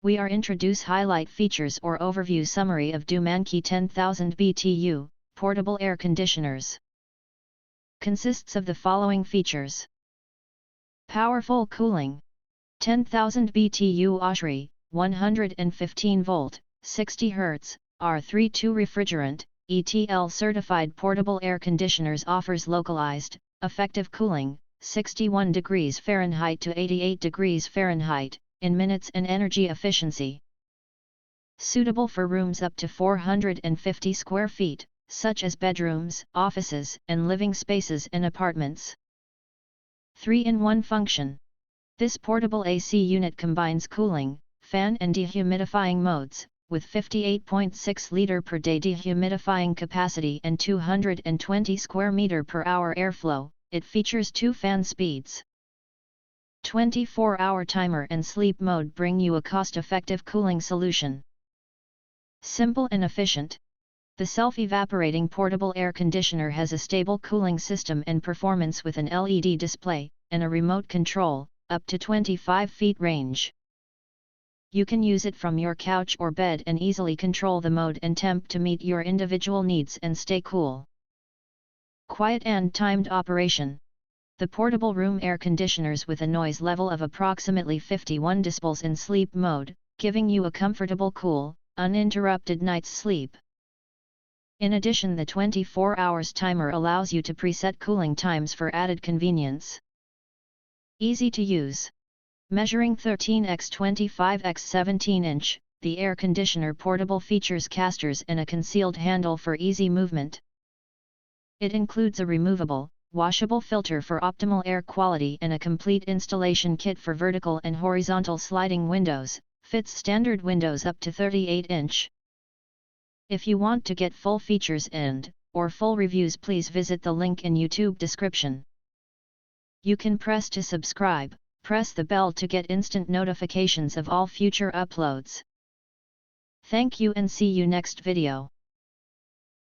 We are introduce highlight features or overview summary of DOMANKI 10,000 BTU, portable air conditioners. Consists of the following features. Powerful cooling. 10,000 BTU OSHRI, 115 volt, 60 Hz, R32 refrigerant, ETL certified portable air conditioners offers localized, effective cooling, 61 degrees Fahrenheit to 88 degrees Fahrenheit, in minutes and energy efficiency. Suitable for rooms up to 450 square feet, such as bedrooms, offices, and living spaces in apartments. 3-in-1 function. This portable AC unit combines cooling, fan and dehumidifying modes, with 58.6 liter per day dehumidifying capacity and 220 square meter per hour airflow. It features 2 fan speeds. 24-hour timer and sleep mode bring you a cost-effective cooling solution. Simple and efficient. The self-evaporating portable air conditioner has a stable cooling system and performance with an LED display, and a remote control, up to 25 feet range. You can use it from your couch or bed and easily control the mode and temp to meet your individual needs and stay cool. Quiet and timed operation. The portable room air conditioners with a noise level of approximately 51 decibels in sleep mode, giving you a comfortable cool, uninterrupted night's sleep. In addition, the 24 hours timer allows you to preset cooling times for added convenience. Easy to use. Measuring 13x25x17 inch, the air conditioner portable features casters and a concealed handle for easy movement. It includes a removable, washable filter for optimal air quality and a complete installation kit for vertical and horizontal sliding windows, fits standard windows up to 38 inch. If you want to get full features or full reviews, please visit the link in YouTube description. You can press to subscribe, press the bell to get instant notifications of all future uploads. Thank you and see you next video.